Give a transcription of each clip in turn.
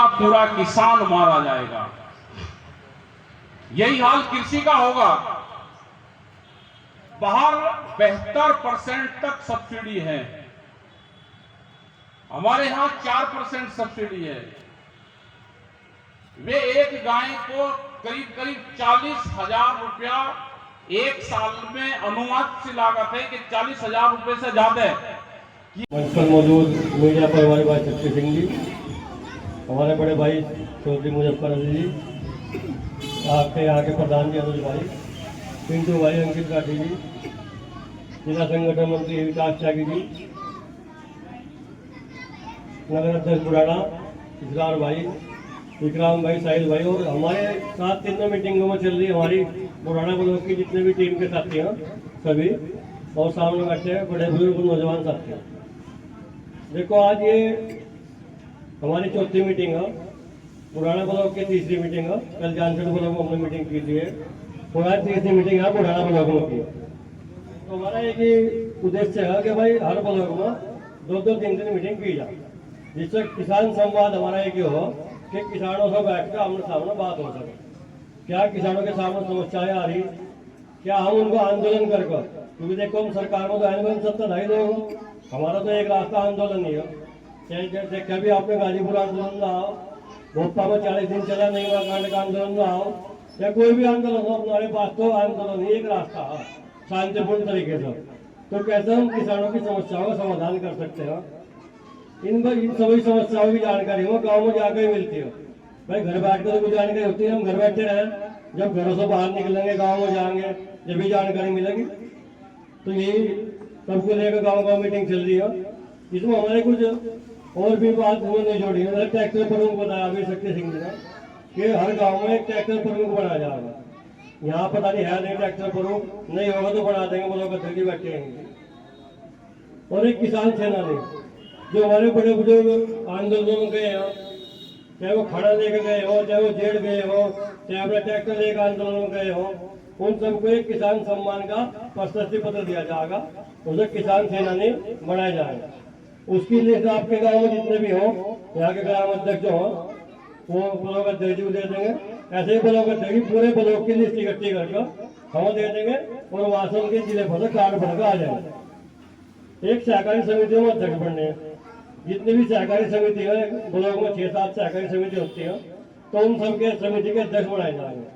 का पूरा किसान मारा जाएगा। यही हाल कृषि का होगा। बाहर 72% तक सब्सिडी है, हमारे यहां 4% सब्सिडी है। वे एक गाय को करीब करीब 40,000 रुपया एक साल में अनुमानित सी लागत है कि 40,000 रुपए से ज्यादा है। मंच पर मौजूद मीडिया पर हमारे भाई शक्ति सिंह जी, हमारे बड़े भाई चौधरी मुजफ्फर अली जी, आपके यहाँ के प्रधान जी अनुज भाई, पिंटू भाई, अंकित काठी जी, जिला संगठन मंत्री विकास त्यागी जी, नगर अध्यक्ष बुढ़ाना इसरार भाई, विक्राम भाई, साहिल भाई, और हमारे साथ तीनों मीटिंगों में चल रही हमारी बुढ़ाना ब्लॉक की जितने भी टीम के साथी हैं सभी, और सामने बैठे हैं बड़े बुजुर्ग नौजवान साथी हैं। देखो आज ये हमारी चौथी मीटिंग है, बुढ़ाना ब्लॉक की तीसरी मीटिंग है। कल जानसठ ब्लॉक में हमने मीटिंग की थी, हमारी तीसरी मीटिंग है बुढ़ाना ब्लॉक में की। तो हमारा एक ही उद्देश्य है कि भाई हर ब्लॉक में 2-2 3-3 मीटिंग की जाए, जिससे किसान संवाद हमारा एक ही हो कि किसानों से बैठ कर आमने सामने बात हो सके। क्या किसानों के सामने समस्याएं आ रही, क्या हम उनको आंदोलन कर, क्योंकि देखो हम सरकार में तो आंदोलन सत्ता नहीं लोग, हमारा तो एक रास्ता आंदोलन ही है। देखा भी आपने गाजीपुर आंदोलन में आओ, भोपाल में 40 दिन चला नहीं हुआ कांड का आंदोलन में आओ, या कोई भी आंदोलन हो, हमारे पास तो आंदोलन ही एक रास्ता है शांतिपूर्ण तरीके से। तो कैसे हम किसानों की समस्याओं का समाधान कर सकते हैं, इन सभी समस्याओं की जानकारी हो गाँव में जाकर ही मिलती है। भाई घर बैठ कर तो कुछ जानकारी होती है, हम घर बैठे रहे, जब घरों से बाहर निकलेंगे गाँव में जाएंगे जब भी जानकारी मिलेगी। तो यही सबको लेकर गाँव मीटिंग चल रही है। इसमें हमारे कुछ और भी बात उन्होंने जोड़ी है। ट्रैक्टर प्रमुख बनाया अभी शक्ति सिंह जी ने कि हर गांव में एक ट्रैक्टर प्रमुख बनाया जाएगा। यहाँ पता नहीं है नहीं ट्रैक्टर प्रमुख, नहीं होगा तो बना देंगे, वो लोग अध्यक्ष बैठे हैं। और एक किसान सेनानी जो हमारे बड़े बुजुर्ग आंदोलन गए हैं, चाहे वो खड़ा लेकर गए हो, चाहे वो जेल गए हो, चाहे अपना ट्रैक्टर लेकर आंदोलन में गए हो, उन सबको एक किसान सम्मान का प्रशस्ति पत्र दिया जाएगा, उसे किसान सेनानी बनाया जाएगा। उसकी लिस्ट आपके गांव में जितने भी हो, यहाँ के ग्राम अध्यक्ष जो हो वो ब्लॉक अध्यक्ष को दे देंगे। ऐसे ही ब्लॉक अध्यक्ष पूरे ब्लॉक की लिस्ट इकट्ठी करके हम दे देंगे और वहां से उनके जिले पर कार्ड बनकर आ जाएंगे। एक सहकारी समिति में अध्यक्ष बनने हैं, जितनी भी सहकारी समिति है ब्लॉक में 6-7 सहकारी समिति होती है, तो उन सबके समिति के अध्यक्ष बनाए जाएंगे।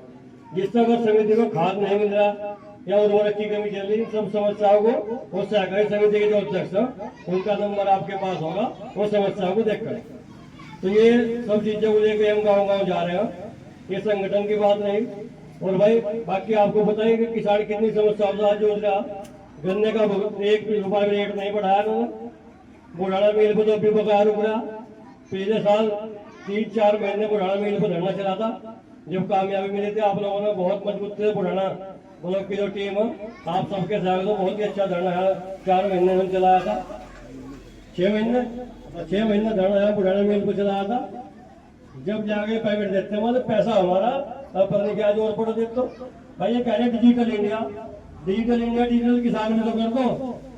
जिससे अगर समिति को खाद नहीं मिल रहा या उर्वरक की कमी चल रही, सब समस्याओं को वो सहकारी समिति के जो अध्यक्ष है उनका नंबर आपके पास होगा, वो समस्याओं को देखकर। तो ये सब चीजों को लेकर हम गाँव जा रहे हैं, ये संगठन की बात नहीं। और भाई बाकी आपको बताइए कि किसान कितनी समस्याओं से आज जूझ रहा। गन्ने का 1 रुपया रेट नहीं बढ़ाया उन्होंने, बुढ़ाना मिल पर तो अभी बकाया रुक रहा। पिछले साल 3-4 महीने बुढ़ाना मिल पर धरना चला था, जब कामयाबी मिली थी आप लोगों ने बहुत मजबूत थे। बुढ़ाना ब्लॉक की जो टीम है आप सबके सहयोग से बहुत ही अच्छा धरना है, 4 महीने में चलाया था, 6 महीने धरना है बुढ़ाना मिल पर चलाया था। जब जाके पेमेंट देते मतलब पैसा हमारा अब पता नहीं क्या जोर पड़ दे। तो भाई ये कह रहे डिजिटल इंडिया डिजिटल किसान में तो कर दो।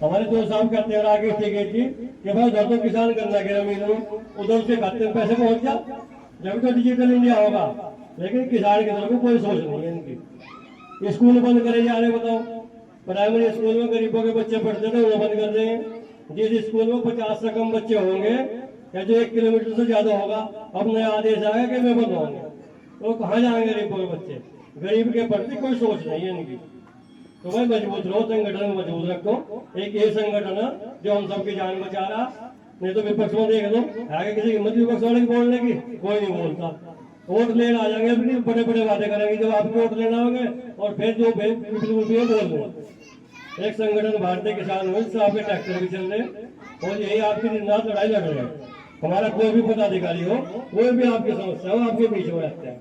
हमारे 2 साहब कहते हैं राकेश टिकैत जी कि भाई उधर तो किसान करना गया मिल उधर से खाते में पैसे पहुंच जा, जब तो डिजिटल इंडिया होगा। लेकिन किसान की तरफ कोई सोच नहीं है इनकी। स्कूल बंद करे जा रहे, बताओ प्राइमरी स्कूल में गरीबों के बच्चे पढ़ते थे वो बंद कर रहे हैं। जिस स्कूल में 50 से कम बच्चे होंगे या जो 1 किलोमीटर से ज्यादा होगा, अब नया आदेश आएगा कि वे बंद होंगे। तो कहाँ जाएंगे गरीबों के बच्चे? गरीब के प्रति कोई सोच नहीं है इनकी। तो भाई मजबूत रहो, संगठन मजबूत रखो। एक ये संगठन है जो हम सबकी जान बचा रहा। नहीं तो विपक्ष में देख लो, आगे किसी हिम्मत विपक्ष वाले की बोलने की कोई नहीं बोलता। वोट लेना आ जाएंगे, अपनी बड़े बड़े वादे करेंगे जब आपको वोट लेना होंगे, और फिर जो बोल दो। एक संगठन भारतीय किसान मोर्चा, आपके ट्रैक्टर भी चल रहे और यही आपकी दिन रात लड़ाई लड़ रहे हैं। हमारा कोई भी पदाधिकारी हो, कोई भी आपकी समस्या हो, आपके बीच में रहते हैं।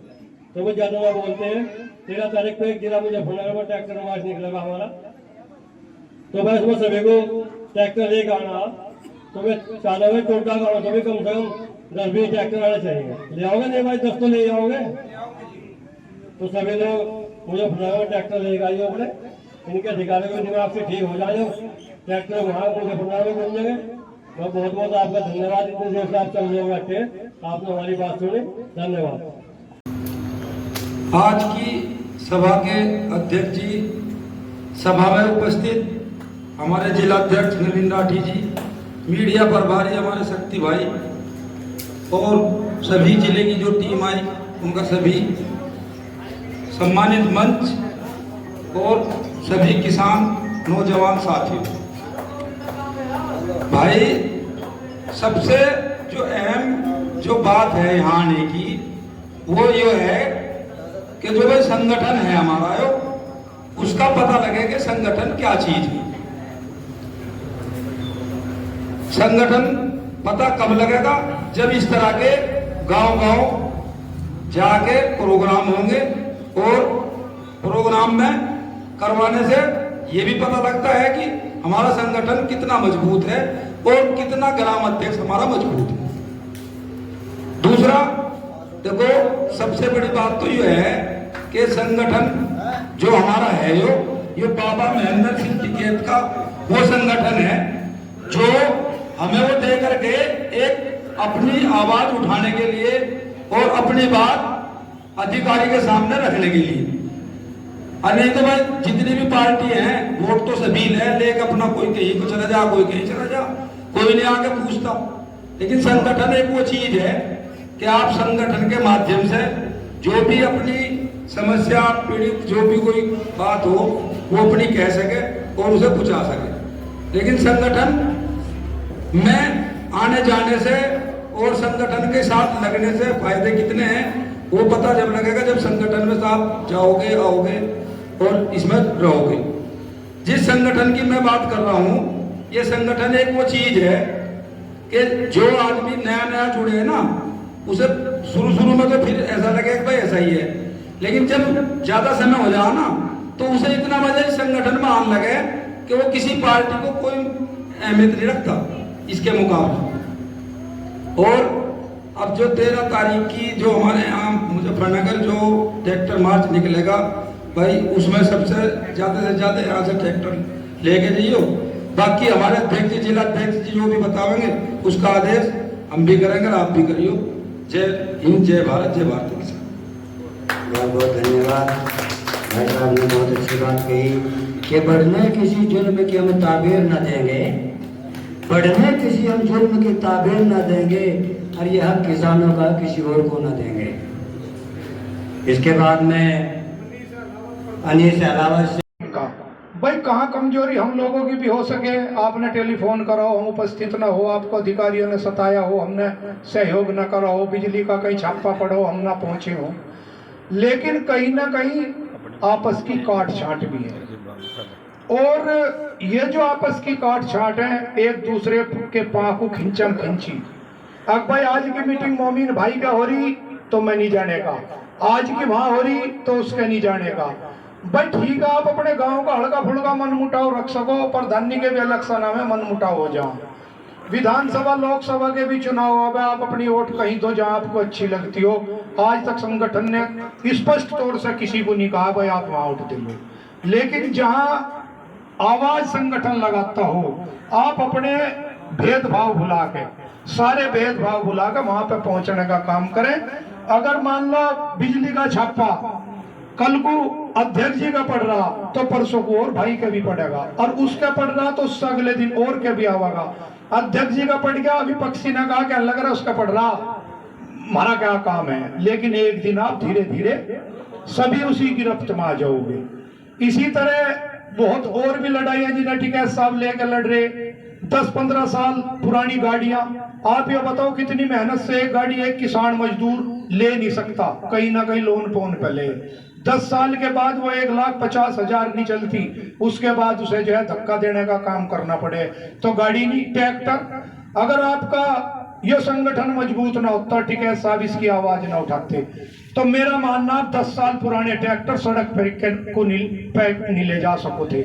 तो वो ज्यादा ना बोलते हैं। 13 तारीख को एक जिला मुजफ्फरनगर में ट्रैक्टर मार्च निकलेगा हमारा। तो मैं इसमें सभी को ट्रैक्टर लेकर आना, तो मैं चाहता हूँ टोटा गाँव से भी कम से कम 10-20 ट्रैक्टर आना चाहिए। ले आओगे नहीं भाई? 10 तो ले जाओगे। तो सभी लोग मुजफ्फरनगर में ट्रैक्टर लेकर आइए अपने, इनके अधिकारियों के दिमाग से ठीक हो जाए। ट्रैक्टर वहाँ मुजफ्फरनगर में बन जाएंगे मैं बहुत बहुत आपका धन्यवाद, इतने देर से आप चल रहे बैठे, आपने हमारी बात सुनी, धन्यवाद। आज की सभा के अध्यक्ष जी, सभा में उपस्थित हमारे जिला अध्यक्ष नवीन राठी जी, मीडिया प्रभारी हमारे शक्ति भाई और सभी जिले की जो टीम आई उनका सभी सम्मानित मंच और सभी किसान नौजवान साथियों, भाई सबसे जो अहम जो बात है यहाँ आने की वो ये है कि जो भाई संगठन है हमारा यो उसका पता लगे कि संगठन क्या चीज है। संगठन पता कब लगेगा? जब इस तरह के गांव-गांव जाके प्रोग्राम होंगे और प्रोग्राम में करवाने से ये भी पता लगता है कि हमारा संगठन कितना मजबूत है और कितना ग्राम अध्यक्ष हमारा मजबूत है। दूसरा देखो, सबसे बड़ी बात तो ये है कि संगठन जो हमारा है ये बाबा महेंद्र सिंह टिकैत का वो संगठन है जो हमें वो दे करके एक अपनी आवाज उठाने के लिए और अपनी बात अधिकारी के सामने रखने के लिए। नहीं तो भाई जितनी भी पार्टी है वोट तो सभी लेके अपना कोई कहीं को चला जा, कोई कहीं चला जा, कोई नहीं आके पूछता। लेकिन संगठन एक वो चीज है कि आप संगठन के माध्यम से जो भी अपनी समस्या पीड़ित जो भी कोई बात हो वो अपनी कह सके और उसे पहुंचा सके। लेकिन संगठन में आने जाने से और संगठन के साथ लगने से फायदे कितने हैं वो पता जब लगेगा जब संगठन में आप जाओगे आओगे और इसमें रहोगे। जिस संगठन की मैं बात कर रहा हूँ ये संगठन एक वो चीज है कि जो आदमी नया नया जुड़े है ना उसे शुरू में तो फिर ऐसा लगेगा भाई ऐसा ही है, लेकिन जब ज्यादा समय हो जाए ना तो उसे इतना मजा इस संगठन में आने लगे कि वो किसी पार्टी को कोई अहमियत नहीं रखता इसके मुकाबले। और अब जो 13 तारीख की जो हमारे यहाँ मुजफ्फरनगर जो ट्रैक्टर मार्च निकलेगा भाई उसमें सबसे ज्यादा से ज्यादा यहाँ से ट्रैक्टर लेके जाइयो। बाकी हमारे अध्यक्ष जी, जिला अध्यक्ष जी जो भी बतावेंगे उसका आदेश हम भी करेंगे, आप भी करियो। जय हिंद, जय भारत, जय भारत किसान। बहुत बहुत धन्यवाद भाई साहब ने बहुत अच्छी बात कही कि बढ़ने किसी जुल्म की हम ताबीर न देंगे, बढ़ने किसी हम जुल्म की ताबीर न देंगे और ये हक किसानों का किसी और को न देंगे। इसके बाद में अनीस अलावा भाई कहाँ कमजोरी हम लोगों की भी हो सके, आपने टेलीफोन करा हो, हम उपस्थित न हो, आपको अधिकारियों ने सताया हो, हमने सहयोग न करा हो, बिजली का कहीं छापा पड़ा हो, हम ना पहुंचे हो, लेकिन कहीं ना कहीं आपस की काट छाट भी है। और ये जो आपस की काट छाट है एक दूसरे के पाँव को खिंचम खिंची। अब भाई आज की मीटिंग मोमिन भाई का हो रही तो मैं नहीं जाने का, आज की वहां हो रही तो उसके नहीं जाने का। भाई ठीक है, आप अपने गांव का हल्का फुल्का मन मुटाव रख सको, प्रधानी के भी इलेक्शन में मन मुटाव हो जाओ, विधानसभा लोकसभा के भी चुनाव हो, आप अपनी वोट कहीं तो जहां आपको अच्छी लगती हो। आज तक संगठन ने स्पष्ट तौर से किसी को नहीं कहा भाई आप वहां वोट दे लो, लेकिन जहां आवाज संगठन लगाता हो आप अपने भेदभाव भुला के, सारे भेदभाव भुला के वहां पे पहुंचने का काम करें। अगर मान लो बिजली का छापा कल को अध्यक्ष जी का पड़ रहा तो परसों को और भाई का भी पड़ेगा, और उसका पड़ रहा तो उससे अगले दिन और के भी आवेगा। अध्यक्ष जी का पड़ गया, विपक्षी ने कहा क्या लग रहा उसका पड़ रहा, हमारा क्या काम है, लेकिन एक दिन आप धीरे धीरे सभी उसी गिरफ्त में आ जाओगे। इसी तरह बहुत और भी लड़ाइयां जिन्हें टिकैत साहब लेकर लड़ रहे, 10-15 साल पुरानी गाड़ियां, आप ये बताओ कितनी मेहनत से एक गाड़ी एक किसान मजदूर ले नहीं सकता, कहीं ना कहीं लोन पोन पे ले। 10 साल के बाद वो 1,50,000 नहीं चलती, उसके बाद उसे जो है धक्का देने का काम करना पड़े तो गाड़ी नहीं, ट्रैक्टर। अगर आपका ये संगठन मजबूत ना होता, टिकैत साहब इसकी आवाज ना उठाते, तो मेरा मानना 10 साल पुराने ट्रैक्टर सड़क पर को नहीं ले जा सको थे।